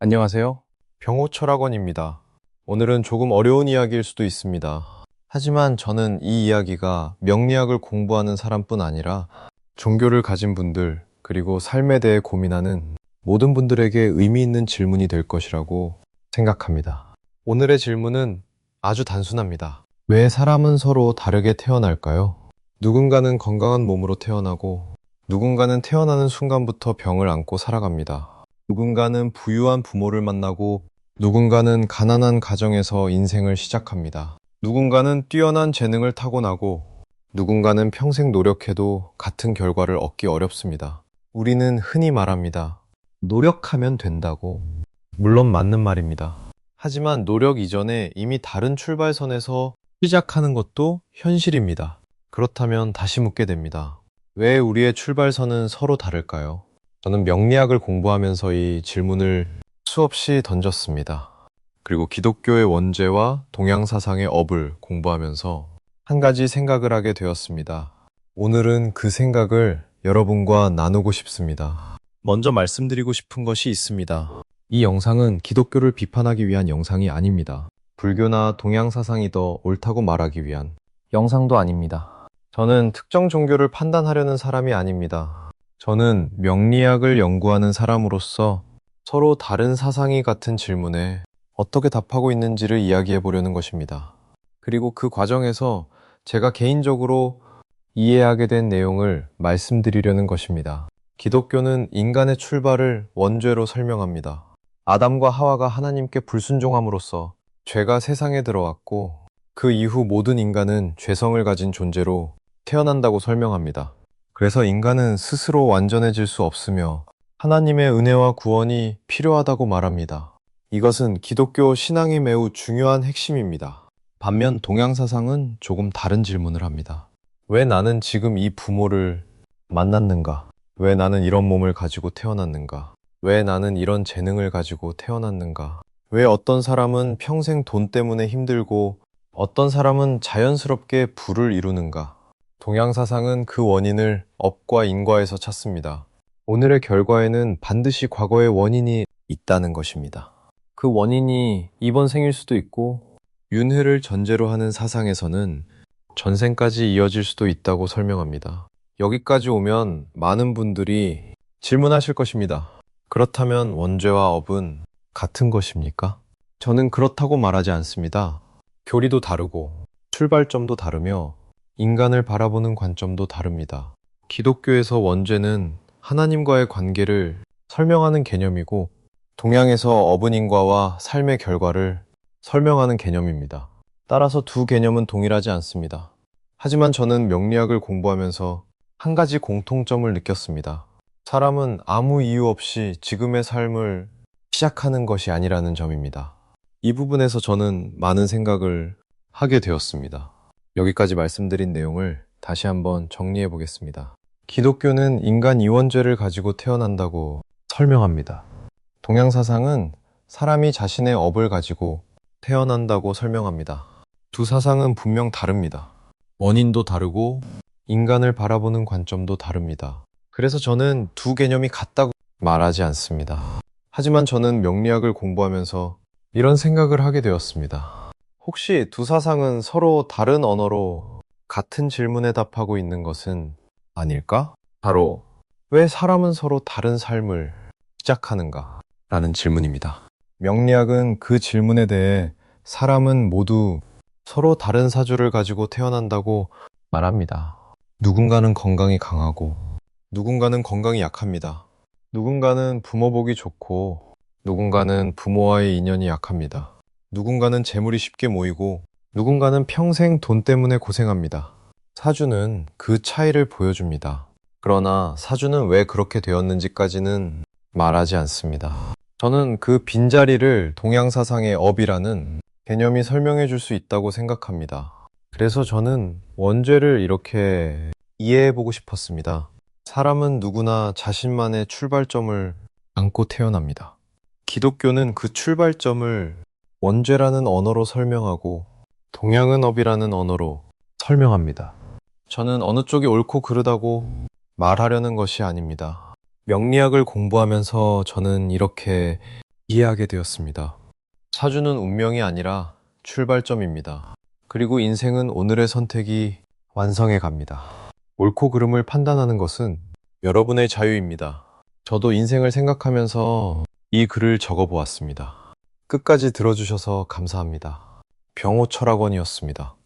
안녕하세요. 병호철학원입니다. 오늘은 조금 어려운 이야기일 수도 있습니다. 하지만 저는 이 이야기가 명리학을 공부하는 사람뿐 아니라 종교를 가진 분들, 그리고 삶에 대해 고민하는 모든 분들에게 의미 있는 질문이 될 것이라고 생각합니다. 오늘의 질문은 아주 단순합니다. 왜 사람은 서로 다르게 태어날까요? 누군가는 건강한 몸으로 태어나고, 누군가는 태어나는 순간부터 병을 안고 살아갑니다. 누군가는 부유한 부모를 만나고, 누군가는 가난한 가정에서 인생을 시작합니다. 누군가는 뛰어난 재능을 타고나고, 누군가는 평생 노력해도 같은 결과를 얻기 어렵습니다. 우리는 흔히 말합니다. 노력하면 된다고. 물론 맞는 말입니다. 하지만 노력 이전에 이미 다른 출발선에서 시작하는 것도 현실입니다. 그렇다면 다시 묻게 됩니다. 왜 우리의 출발선은 서로 다를까요? 저는 명리학을 공부하면서 이 질문을 수없이 던졌습니다. 그리고 기독교의 원죄와 동양 사상의 업을 공부하면서 한 가지 생각을 하게 되었습니다. 오늘은 그 생각을 여러분과 나누고 싶습니다. 먼저 말씀드리고 싶은 것이 있습니다. 이 영상은 기독교를 비판하기 위한 영상이 아닙니다. 불교나 동양 사상이 더 옳다고 말하기 위한 영상도 아닙니다. 저는 특정 종교를 판단하려는 사람이 아닙니다. 저는 명리학을 연구하는 사람으로서 서로 다른 사상이 같은 질문에 어떻게 답하고 있는지를 이야기해 보려는 것입니다. 그리고 그 과정에서 제가 개인적으로 이해하게 된 내용을 말씀드리려는 것입니다. 기독교는 인간의 출발을 원죄로 설명합니다. 아담과 하와가 하나님께 불순종함으로써 죄가 세상에 들어왔고, 그 이후 모든 인간은 죄성을 가진 존재로 태어난다고 설명합니다. 그래서 인간은 스스로 완전해질 수 없으며 하나님의 은혜와 구원이 필요하다고 말합니다. 이것은 기독교 신앙이 매우 중요한 핵심입니다. 반면 동양 사상은 조금 다른 질문을 합니다. 왜 나는 지금 이 부모를 만났는가? 왜 나는 이런 몸을 가지고 태어났는가? 왜 나는 이런 재능을 가지고 태어났는가? 왜 어떤 사람은 평생 돈 때문에 힘들고 어떤 사람은 자연스럽게 부를 이루는가? 동양 사상은 그 원인을 업과 인과에서 찾습니다. 오늘의 결과에는 반드시 과거의 원인이 있다는 것입니다. 그 원인이 이번 생일 수도 있고, 윤회를 전제로 하는 사상에서는 전생까지 이어질 수도 있다고 설명합니다. 여기까지 오면 많은 분들이 질문하실 것입니다. 그렇다면 원죄와 업은 같은 것입니까? 저는 그렇다고 말하지 않습니다. 교리도 다르고 출발점도 다르며 인간을 바라보는 관점도 다릅니다. 기독교에서 원죄는 하나님과의 관계를 설명하는 개념이고, 동양에서 업은 인과와 삶의 결과를 설명하는 개념입니다. 따라서 두 개념은 동일하지 않습니다. 하지만 저는 명리학을 공부하면서 한 가지 공통점을 느꼈습니다. 사람은 아무 이유 없이 지금의 삶을 시작하는 것이 아니라는 점입니다. 이 부분에서 저는 많은 생각을 하게 되었습니다. 여기까지 말씀드린 내용을 다시 한번 정리해 보겠습니다. 기독교는 인간 이원죄를 가지고 태어난다고 설명합니다. 동양 사상은 사람이 자신의 업을 가지고 태어난다고 설명합니다. 두 사상은 분명 다릅니다. 원인도 다르고 인간을 바라보는 관점도 다릅니다. 그래서 저는 두 개념이 같다고 말하지 않습니다. 하지만 저는 명리학을 공부하면서 이런 생각을 하게 되었습니다. 혹시 두 사상은 서로 다른 언어로 같은 질문에 답하고 있는 것은 아닐까? 바로 왜 사람은 서로 다른 삶을 시작하는가? 라는 질문입니다. 명리학은 그 질문에 대해 사람은 모두 서로 다른 사주를 가지고 태어난다고 말합니다. 누군가는 건강이 강하고, 누군가는 건강이 약합니다. 누군가는 부모 복이 좋고, 누군가는 부모와의 인연이 약합니다. 누군가는 재물이 쉽게 모이고, 누군가는 평생 돈 때문에 고생합니다. 사주는 그 차이를 보여줍니다. 그러나 사주는 왜 그렇게 되었는지까지는 말하지 않습니다. 저는 그 빈자리를 동양사상의 업이라는 개념이 설명해 줄 수 있다고 생각합니다. 그래서 저는 원죄를 이렇게 이해해 보고 싶었습니다. 사람은 누구나 자신만의 출발점을 안고 태어납니다. 기독교는 그 출발점을 원죄라는 언어로 설명하고, 동양은 업이라는 언어로 설명합니다. 저는 어느 쪽이 옳고 그르다고 말하려는 것이 아닙니다. 명리학을 공부하면서 저는 이렇게 이해하게 되었습니다. 사주는 운명이 아니라 출발점입니다. 그리고 인생은 오늘의 선택이 완성해 갑니다. 옳고 그름을 판단하는 것은 여러분의 자유입니다. 저도 인생을 생각하면서 이 글을 적어 보았습니다. 끝까지 들어주셔서 감사합니다. 병호철학원이었습니다.